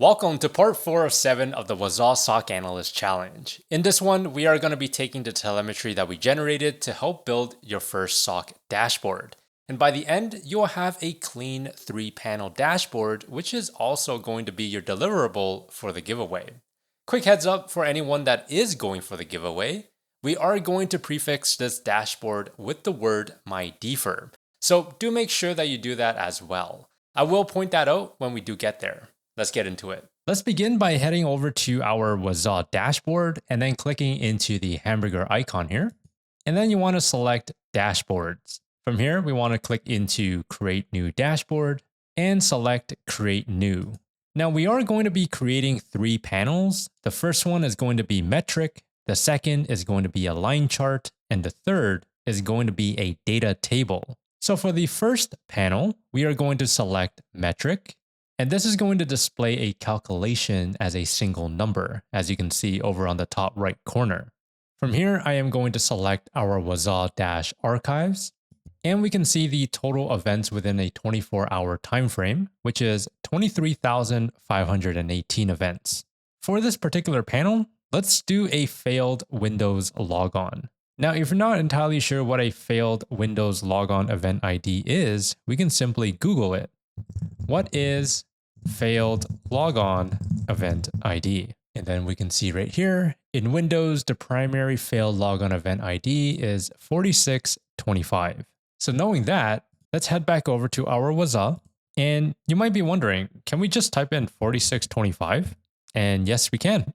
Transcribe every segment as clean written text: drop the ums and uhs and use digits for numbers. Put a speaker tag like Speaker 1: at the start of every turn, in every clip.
Speaker 1: Welcome to part 4 of 7 of the Wazuh SOC Analyst Challenge. In this one, we are going to be taking the telemetry that we generated to help build your first SOC dashboard. And by the end, you'll have a clean 3-panel dashboard, which is also going to be your deliverable for the giveaway. Quick heads up for anyone that is going for the giveaway, we are going to prefix this dashboard with the word MyDefer. So do make sure that you do that as well. I will point that out when we do get there. Let's get into it. Let's begin by heading over to our Wazuh dashboard and then clicking into the hamburger icon here. And then you want to select dashboards. From here, we want to click into create new dashboard and select create new. Now we are going to be creating 3 panels. The first one is going to be metric. The second is going to be a line chart. And the third is going to be a data table. So for the first panel, we are going to select metric. And this is going to display a calculation as a single number, as you can see over on the top right corner. From here, I am going to select our Wazuh-archives, and we can see the total events within a 24-hour time frame, which is 23,518 events. For this particular panel, let's do a failed Windows logon. Now, if you're not entirely sure what a failed Windows logon event ID is, we can simply Google it. What is failed logon event ID? And then we can see right here in Windows, the primary failed logon event ID is 4625. So knowing that, let's head back over to our Wazuh. And you might be wondering, can we just type in 4625? And yes, we can.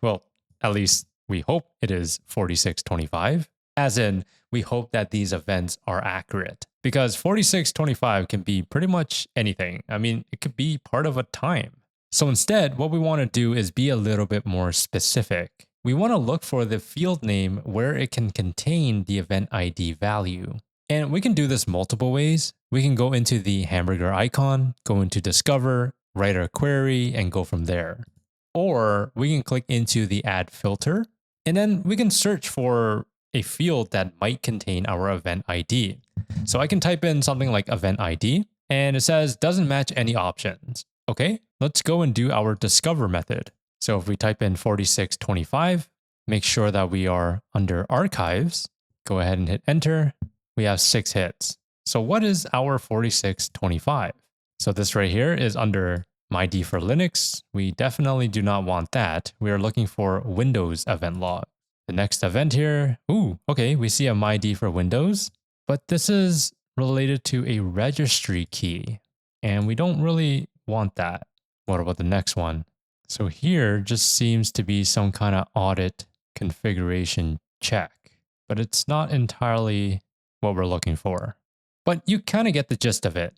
Speaker 1: Well, at least we hope it is 4625. As in, we hope that these events are accurate. Because 4625 can be pretty much anything. I mean, it could be part of a time. So instead, what we want to do is be a little bit more specific. We want to look for the field name where it can contain the event ID value. And we can do this multiple ways. We can go into the hamburger icon, go into Discover, write our query, and go from there. Or we can click into the Add Filter, and then we can search for a field that might contain our event ID. So I can type in something like event ID, and it says doesn't match any options. Okay, let's go and do our discover method. So if we type in 4625, make sure that we are under archives, go ahead and hit enter. We have 6 hits. So what is our 4625? So this right here is under MyD for Linux. We definitely do not want that. We are looking for Windows event log. The next event here, okay, we see a MyD for Windows, but this is related to a registry key, and we don't really want that. What about the next one? So here just seems to be some kind of audit configuration check, but it's not entirely what we're looking for. But you kind of get the gist of it.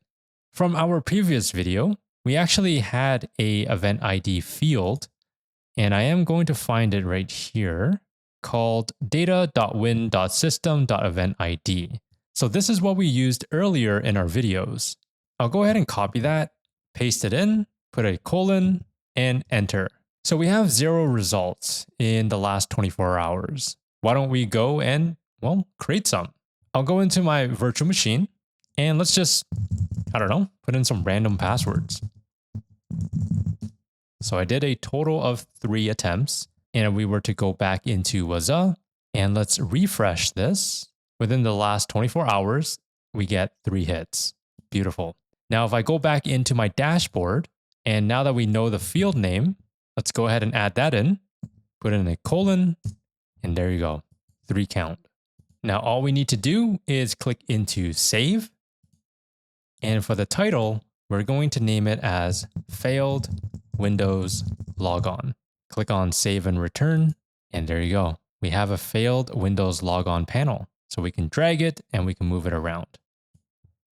Speaker 1: From our previous video, we actually had a event ID field, and I am going to find it right here, called data.win.system.eventID. So this is what we used earlier in our videos. I'll go ahead and copy that, paste it in, put a colon, and enter. So we have 0 results in the last 24 hours. Why don't we go and, well, create some? I'll go into my virtual machine, and let's just, I don't know, put in some random passwords. So I did a total of 3 attempts. And if we were to go back into Wazuh and let's refresh this, within the last 24 hours, we get 3 hits. Beautiful. Now, if I go back into my dashboard, and now that we know the field name, let's go ahead and add that in, put in a colon, and there you go, 3 count. Now, all we need to do is click into save. And for the title, we're going to name it as failed Windows logon. Click on save and return, and there you go. We have a failed Windows logon panel. So we can drag it and we can move it around.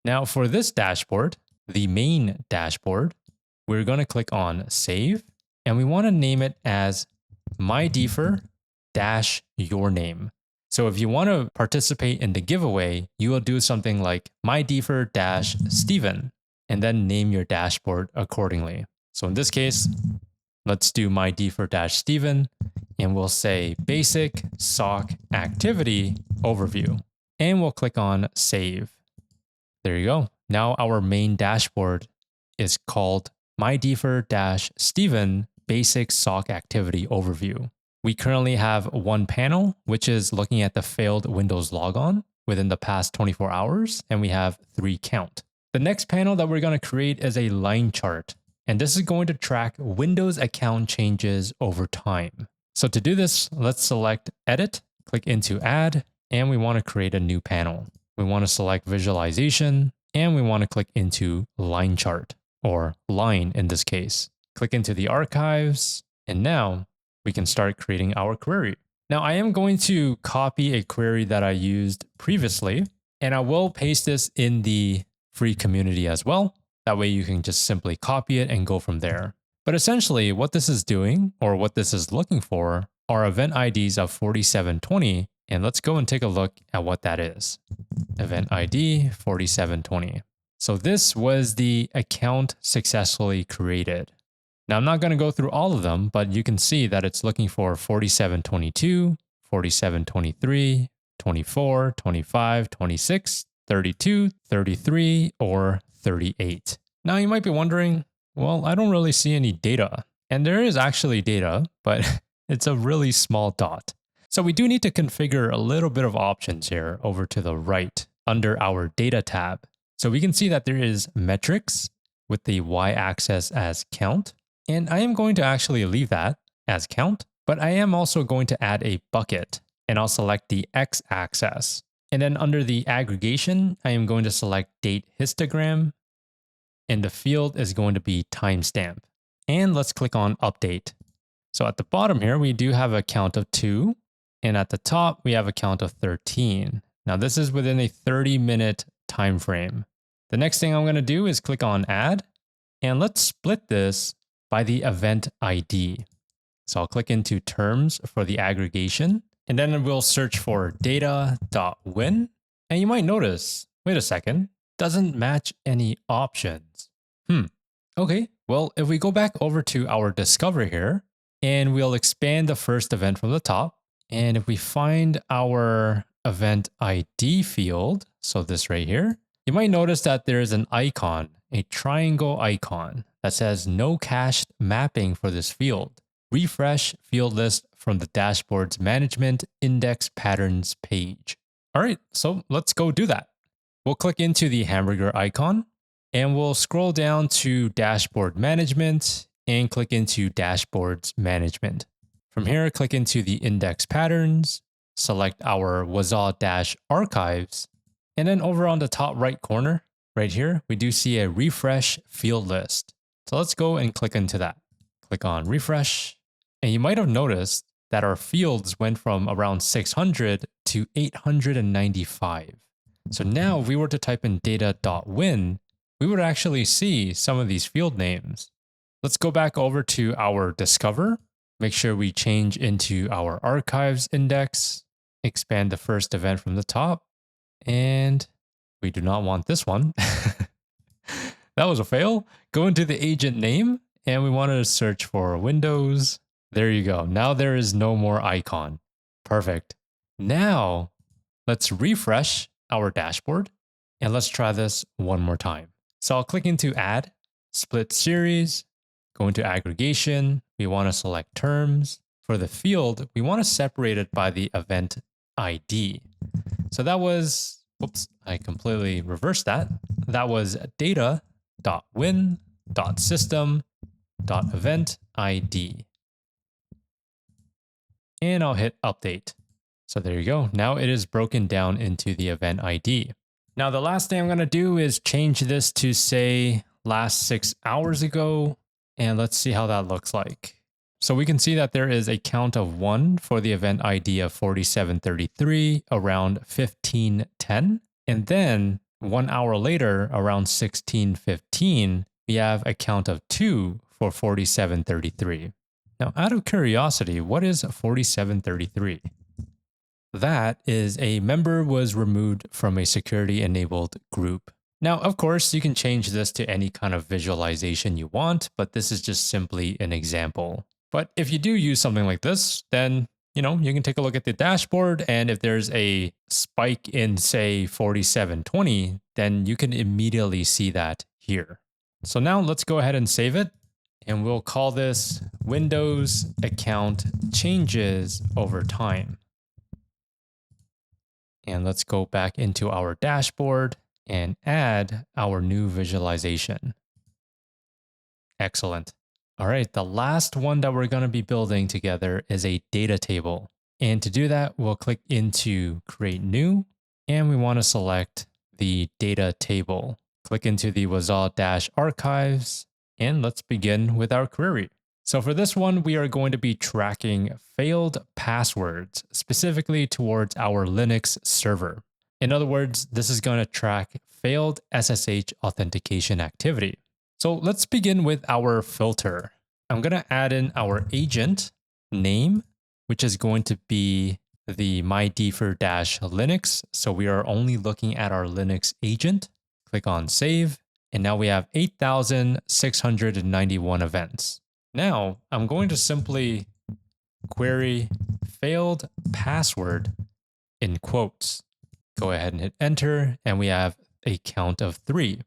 Speaker 1: Now for this dashboard, the main dashboard, we're going to click on save, and we want to name it as mydefer-yourname. So if you want to participate in the giveaway, you will do something like mydefer-Steven, and then name your dashboard accordingly. So in this case, let's do mydefer-Steven, and we'll say basic SOC activity overview, and we'll click on save. There you go. Now our main dashboard is called mydefer-Steven basic SOC activity overview. We currently have one panel, which is looking at the failed Windows logon within the past 24 hours, and we have 3 count. The next panel that we're going to create is a line chart, and this is going to track Windows account changes over time. So to do this, let's select Edit, click into Add, and we want to create a new panel. We want to select Visualization, and we want to click into Line Chart, or Line in this case. Click into the archives, and now we can start creating our query. Now I am going to copy a query that I used previously, and I will paste this in the free community as well. That way you can just simply copy it and go from there. But essentially what this is doing, or what this is looking for, are event IDs of 4720, and let's go and take a look at what that is. Event ID 4720. So this was the account successfully created. Now I'm not going to go through all of them, but you can see that it's looking for 4722, 4723, 24, 25, 26, 32, 33, or 38. Now you might be wondering, well, I don't really see any data. And there is actually data, but it's a really small dot. So we do need to configure a little bit of options here over to the right under our data tab. So we can see that there is metrics with the y-axis as count. And I am going to actually leave that as count, but I am also going to add a bucket, and I'll select the x-axis. And then under the aggregation, I am going to select date histogram, and the field is going to be timestamp. And let's click on update. So at the bottom here, we do have a count of 2, and at the top, we have a count of 13. Now this is within a 30-minute time frame. The next thing I'm going to do is click on add, and let's split this by the event ID. So I'll click into terms for the aggregation, and then we'll search for data.win. And you might notice, wait a second, doesn't match any options. Okay, well, if we go back over to our discover here, and we'll expand the first event from the top, and if we find our event ID field, so this right here, you might notice that there is an icon, a triangle icon that says no cached mapping for this field. Refresh field list from the dashboard's management index patterns page. All right, so let's go do that. We'll click into the hamburger icon, and we'll scroll down to dashboard management and click into dashboards management. From here, click into the index patterns, select our Wazuh-archives, and then over on the top right corner, right here, we do see a refresh field list. So let's go and click into that. Click on refresh, and you might have noticed that our fields went from around 600 to 895. So now if we were to type in data.win, we would actually see some of these field names. Let's go back over to our discover, make sure we change into our archives index, expand the first event from the top, and we do not want this one. That was a fail. Go into the agent name, and we want to search for Windows. There you go. Now there is no more icon. Perfect. Now let's refresh our dashboard, and let's try this one more time. So I'll click into add, split series, go into aggregation. We want to select terms. For the field, we want to separate it by the event ID. So that was, whoops, I completely reversed that. That was data.win.system.event.id. And I'll hit update. So there you go. Now it is broken down into the event ID. Now the last thing I'm going to do is change this to say last 6 hours ago, and let's see how that looks like. So we can see that there is a count of 1 for the event ID of 4733 around 1510. And then 1 hour later, around 1615, we have a count of 2 for 4733. Now, out of curiosity, what is 4733? That is a member was removed from a security-enabled group. Now, of course, you can change this to any kind of visualization you want, but this is just simply an example. But if you do use something like this, then you can take a look at the dashboard, and if there's a spike in, say, 4720, then you can immediately see that here. So now let's go ahead and save it. And we'll call this Windows account changes over time. And let's go back into our dashboard and add our new visualization. Excellent. All right, the last one that we're going to be building together is a data table. And to do that, we'll click into Create New, and we want to select the data table. Click into the Wazuh-archives, and let's begin with our query. So for this one, we are going to be tracking failed passwords, specifically towards our Linux server. In other words, this is going to track failed SSH authentication activity. So let's begin with our filter. I'm going to add in our agent name, which is going to be the mydefer-linux. So we are only looking at our Linux agent. Click on save. And now we have 8,691 events. Now I'm going to simply query failed password in quotes. Go ahead and hit enter. And we have a count of 3.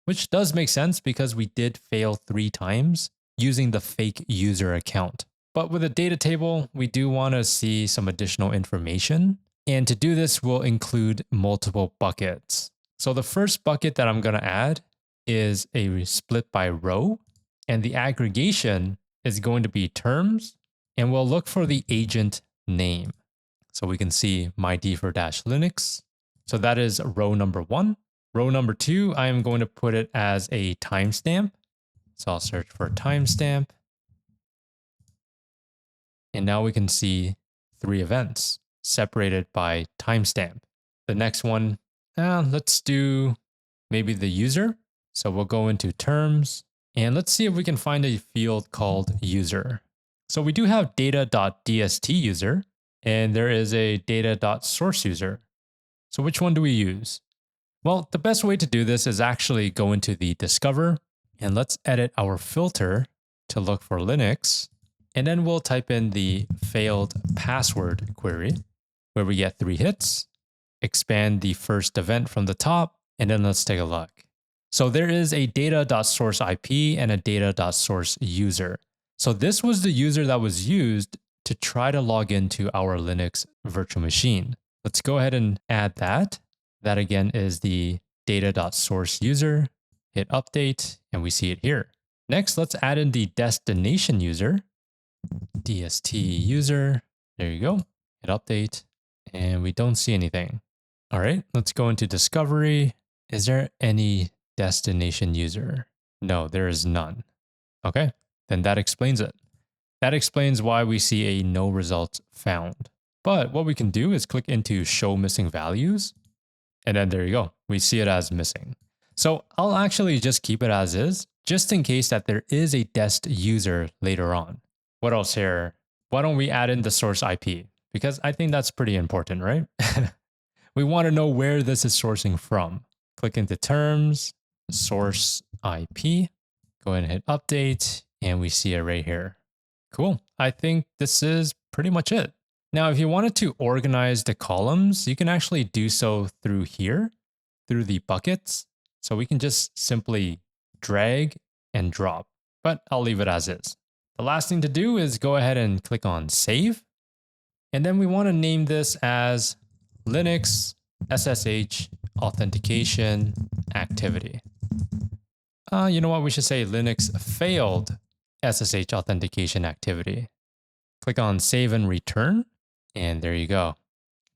Speaker 1: Which does make sense because we did fail 3 times using the fake user account. But with a data table, we do want to see some additional information. And to do this, we'll include multiple buckets. So the first bucket that I'm going to add is a split by row. And the aggregation is going to be terms. And we'll look for the agent name. So we can see mydefer-linux. So that is row number 1. Row number 2, I am going to put it as a timestamp. So I'll search for timestamp. And now we can see 3 events separated by timestamp. The next one, let's do maybe the user. So we'll go into terms and let's see if we can find a field called user. So we do have data.dst user and there is a data.source user. So which one do we use? Well, the best way to do this is actually go into the Discover and let's edit our filter to look for Linux. And then we'll type in the failed password query where we get 3 hits, expand the first event from the top, and then let's take a look. So there is a data.source IP and a data.source user. So this was the user that was used to try to log into our Linux virtual machine. Let's go ahead and add that. That again is the data.source user. Hit update and we see it here. Next, let's add in the destination user. DST user. There you go. Hit update and we don't see anything. All right, let's go into discovery. Is there any destination user? No, there is none. Okay, then that explains it. That explains why we see a no results found. But what we can do is click into show missing values. And then there you go. We see it as missing. So I'll actually just keep it as is, just in case that there is a dest user later on. What else here? Why don't we add in the source IP? Because I think that's pretty important, right? We want to know where this is sourcing from. Click into terms, source IP, go ahead and hit update, and we see it right here. Cool. I think this is pretty much it. Now, if you wanted to organize the columns, you can actually do so through here, through the buckets. So we can just simply drag and drop, but I'll leave it as is. The last thing to do is go ahead and click on save. And then we want to name this as Linux SSH authentication activity. You know what? We should say Linux failed SSH authentication activity. Click on save and return. And there you go.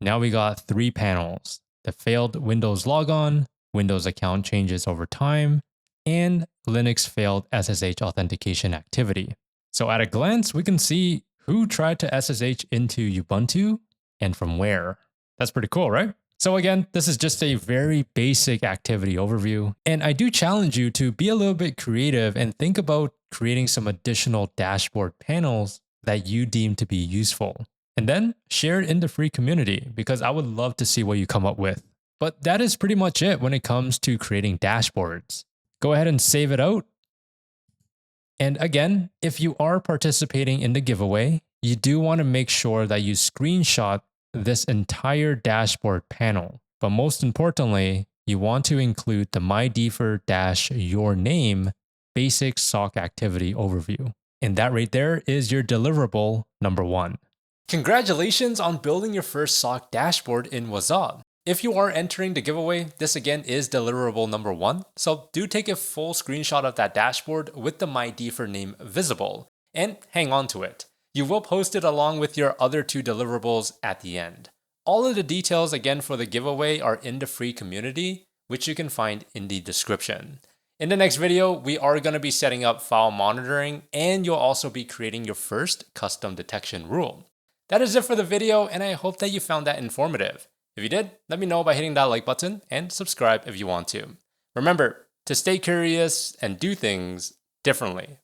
Speaker 1: Now we got 3 panels: the failed Windows logon, Windows account changes over time, and Linux failed SSH authentication activity. So at a glance, we can see who tried to SSH into Ubuntu and from where. That's pretty cool, right? So again, this is just a very basic activity overview. And I do challenge you to be a little bit creative and think about creating some additional dashboard panels that you deem to be useful. And then share it in the free community because I would love to see what you come up with. But that is pretty much it when it comes to creating dashboards. Go ahead and save it out. And again, if you are participating in the giveaway, you do want to make sure that you screenshot this entire dashboard panel. But most importantly, you want to include the mydefer-your name basic SOC activity overview. And that right there is your deliverable number 1. Congratulations on building your first SOC dashboard in Wazuh. If you are entering the giveaway, this again is deliverable number 1, so do take a full screenshot of that dashboard with the mydefer name visible, and hang on to it. You will post it along with your other 2 deliverables at the end. All of the details again for the giveaway are in the free community, which you can find in the description. In the next video, we are going to be setting up file monitoring, and you'll also be creating your first custom detection rule. That is it for the video, and I hope that you found that informative. If you did, let me know by hitting that like button and subscribe if you want to. Remember to stay curious and do things differently.